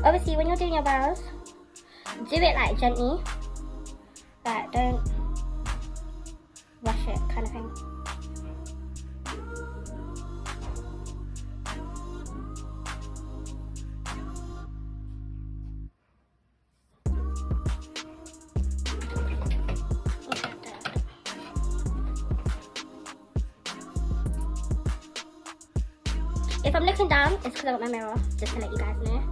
Obviously, when you're doing your brows, do it like gently. Like, don't rush it, kind of thing. If I'm looking down, it's because I got my mirror, just to let you guys know.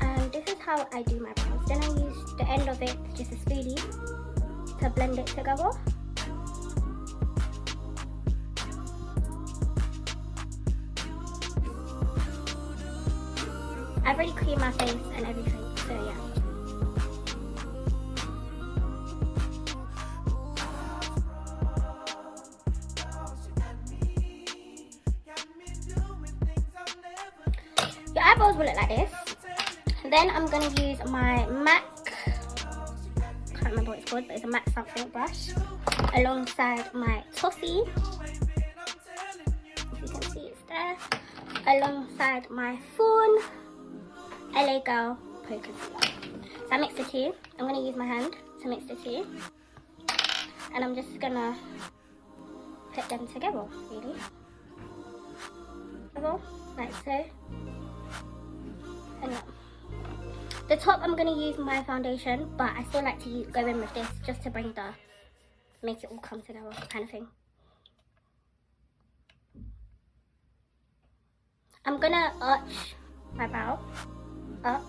And this is how I do my brows. Then I use the end of it, just a spoolie, to blend it together. I've already creamed my face and everything, so yeah. Your eyebrows will look like this. Then I'm going to use my MAC, can't remember what it's called, but it's a MAC something brush, alongside my Toffee, if you can see it's there, alongside my Fawn LA Girl Pro Concealer. So I mixed the two. I'm going to use my hand to mix the two. And I'm just going to put them together, really. Like so. And the top, I'm going to use my foundation, but I still like to go in with this just to bring make it all come together kind of thing. I'm going to arch my brow up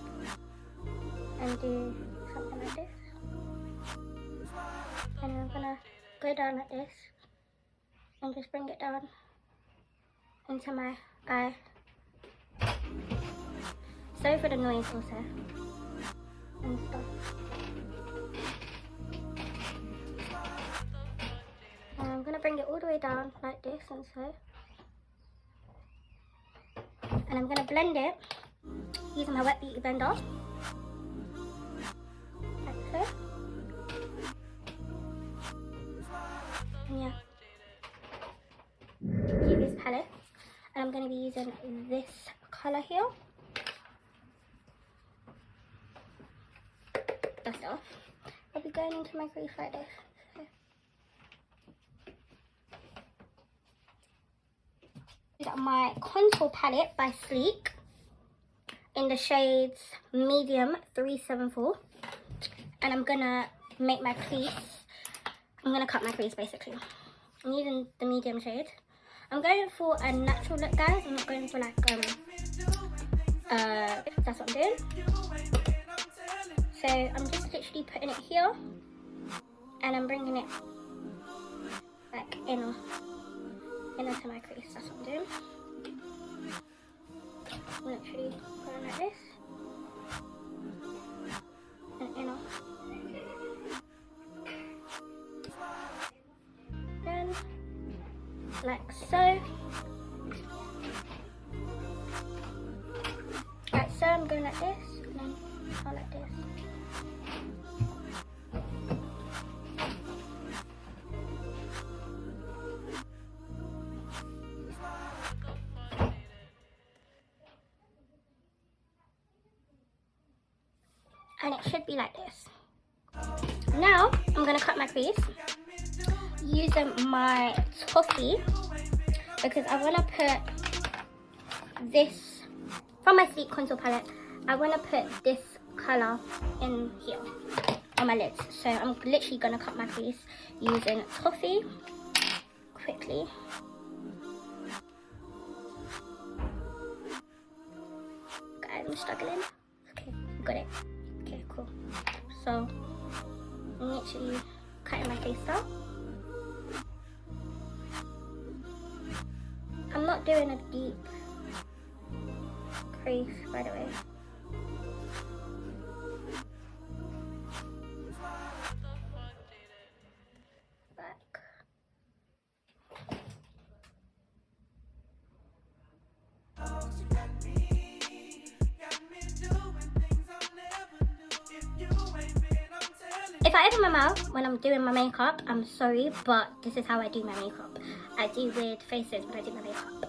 and do something like this. And then I'm going to go down like this and just bring it down into my eye. Sorry for the noise also and stuff. And I'm gonna bring it all the way down like this and so. And I'm gonna blend it using my wet beauty blender. Like so. And yeah. Use this palette. And I'm gonna be using this colour here. Dust off. I'll be going into my crease like this. These are my contour palette by Sleek in the shades medium 374, and I'm gonna make my crease. I'm gonna cut my crease basically. I'm using the medium shade. I'm going for a natural look, guys. I'm not going for like that's what I'm doing. So I'm just literally putting it here, and I'm bringing it like into my crease. That's what I'm doing. I'm literally going like this and inner. Then like so. Like so. I'm going like this and then go like this. And it should be like this. Now I'm gonna cut my crease using my Toffee because I wanna put this from my Sleek contour palette. I wanna put this color in here on my lids. So I'm literally gonna cut my crease using Toffee quickly. Guys, I'm struggling. Okay, got it. Okay, cool. So I'm literally cutting my face out. I'm not doing a deep crease, by the way. Back. If I open my mouth when I'm doing my makeup, I'm sorry, but this is how I do my makeup. I do weird faces when I do my makeup.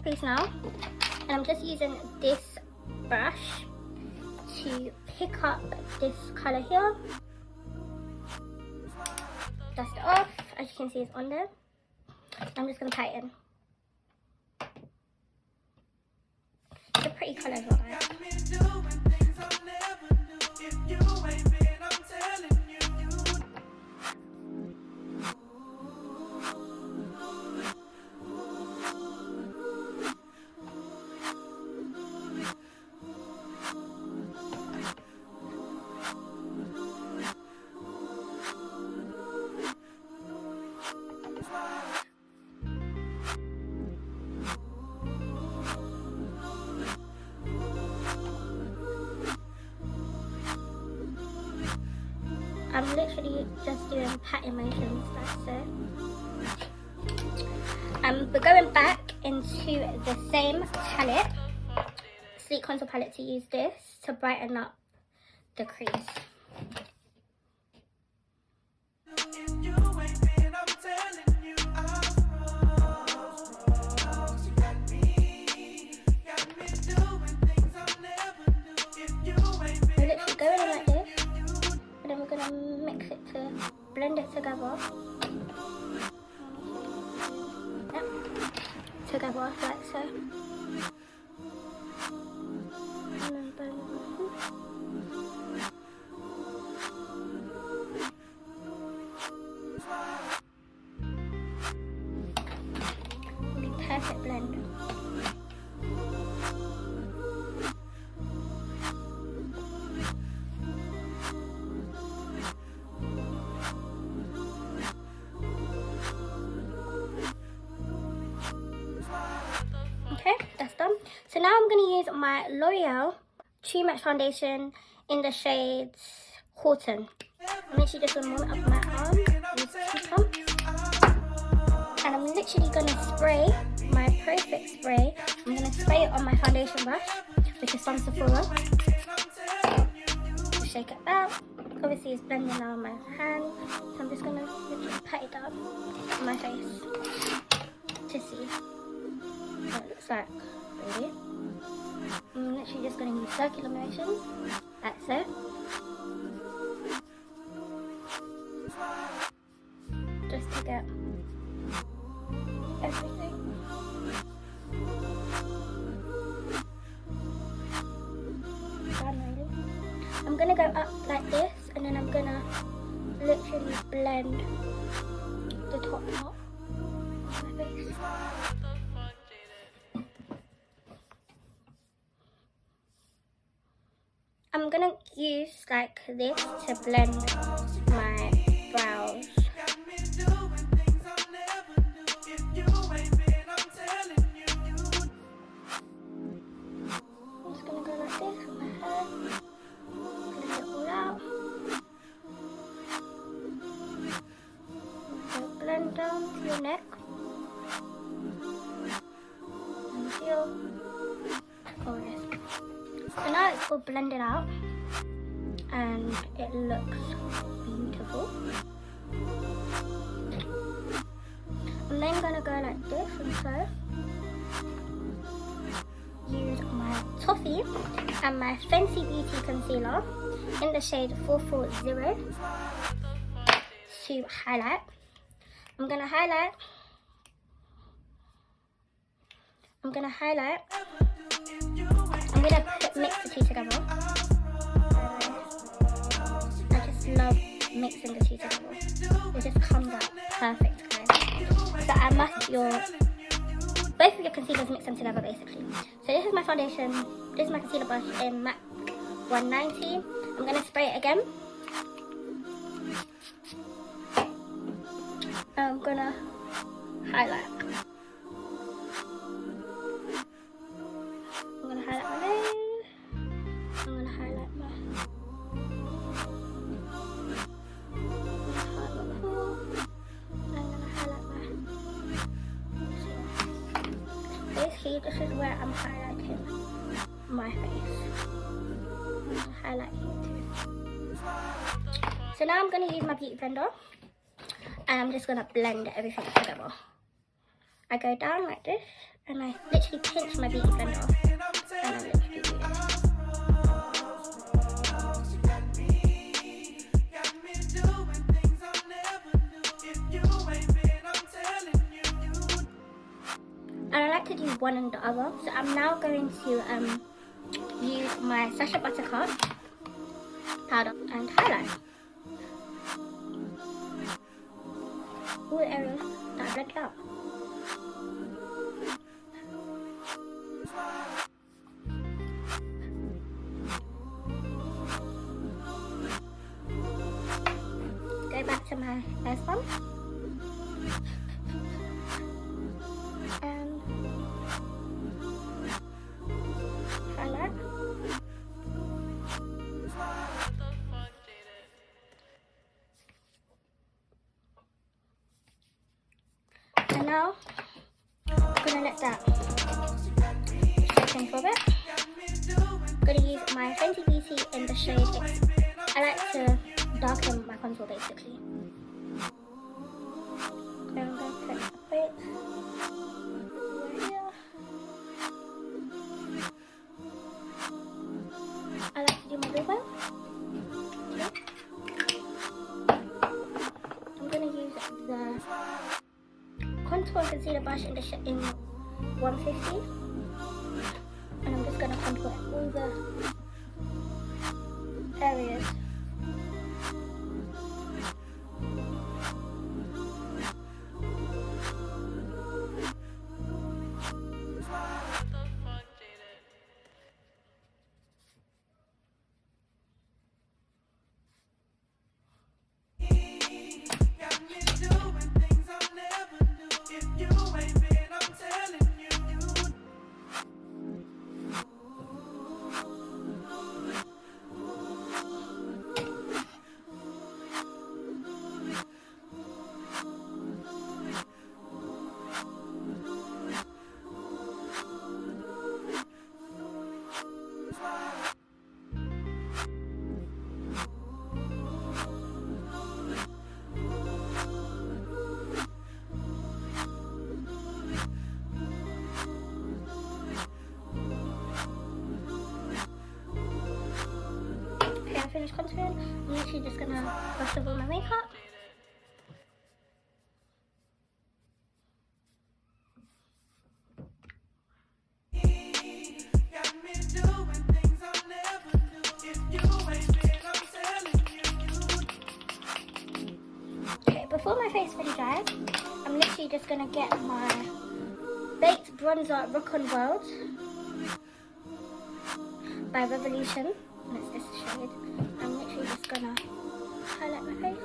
crease now, and I'm just using this brush to pick up this colour here. Dust it off. As you can see, it's on there. I'm just going to tighten. It's a pretty colour as well, guys. I'm literally just doing patting motions, that's it. We're going back into the same palette, Sleek Contour palette, to use this to brighten up the crease. We're literally going in like this, and then we're going to mix it to blend it together. Yep. Together like so. And then blend it. Perfect blend. Okay, that's done. So now I'm going to use my L'Oreal True Match Foundation in the shades Horton. I'm literally just going to warm it up my arm with two pumps. And I'm literally going to spray my Perfect spray. I'm going to spray it on my foundation brush, which is from Sephora. Just shake it out. Obviously it's blending now on my hand. So I'm just going to literally pat it down on my face to see what it looks like. Ready? I'm literally just going to use circular motions. That's it. Just to get everything. Done, really. I'm going to go up like this, and then I'm going to literally blend the top part of my face. I'm gonna use like this to blend my brows. I'm just gonna go like this with my hair, blend it all out. So blend down to your neck and here. Oh yes. So now it's all blended out and it looks beautiful. I'm then going to go like this and so use my Toffee and my Fenty Beauty concealer in the shade 440 to highlight. I'm going to highlight. I'm going to mix the two together. I just love mixing the two together. It just comes out perfect, guys. So I must both of your concealers, mix them together basically. So this is my foundation. This is my concealer brush in MAC 190. I'm gonna spray it again. I'm gonna highlight. I'm gonna highlight my nose. I'm gonna highlight my basically this is where I'm highlighting my face. I'm gonna highlight here too. So now I'm gonna use my beauty blender and I'm just gonna blend everything together. I go down like this and I literally pinch my beauty blender off, and I literally do this. And I like to do one and the other, so I'm now going to use my Sacha Buttercup powder and highlight all the areas that I blended out. Go back to my first one and highlight. And now I'm gonna let that soak in for a bit. I'm gonna use my Fenty Beauty in the shade X. I like to darken my contour basically. Then I'm gonna put a bit here. I like to do my big one. Okay. I'm gonna use the contour and concealer brush in 150, and I'm just gonna contour all the areas. Finished contouring. I'm literally just gonna brush over my makeup. Okay, before my face really dries, I'm literally just gonna get my Baked Bronzer Rock on World by Revolution. And it's this shade. I'm literally just gonna highlight my face.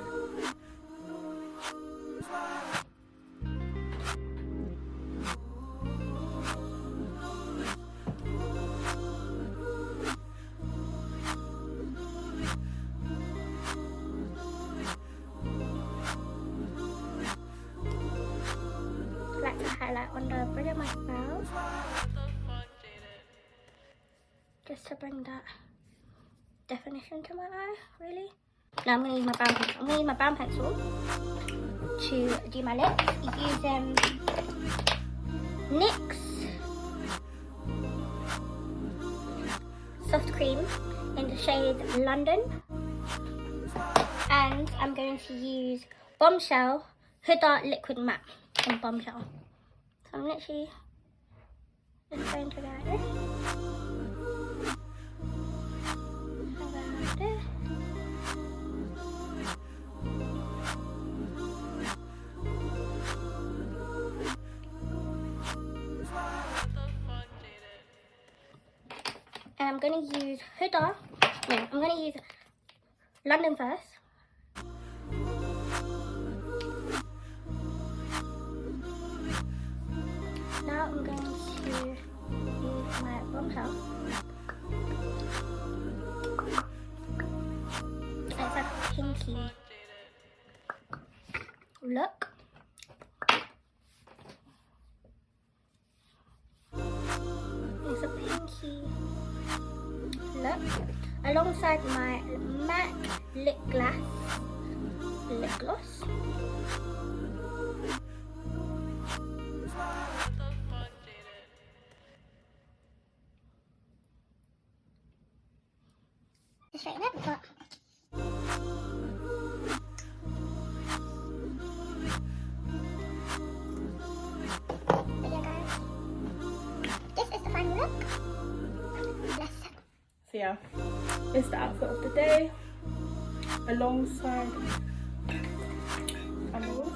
I like to highlight on the bridge of my brows, just to bring that definition to my eye, really. Now I'm going to use my brown pencil. I'm going to use my brown pencil to do my lips using NYX Soft Cream in the shade London. And I'm going to use Bombshell Huda Liquid Matte in Bombshell. So I'm literally just going to go like this. And I'm going to use Huda. No, I'm going to use London first. Now I'm going to use my Bombshell. It's like a pinky look. It's a pinky look alongside my MAC lip gloss. it, but yeah, guys, this is the final look. So yeah, it's the outfit of the day alongside Emerald.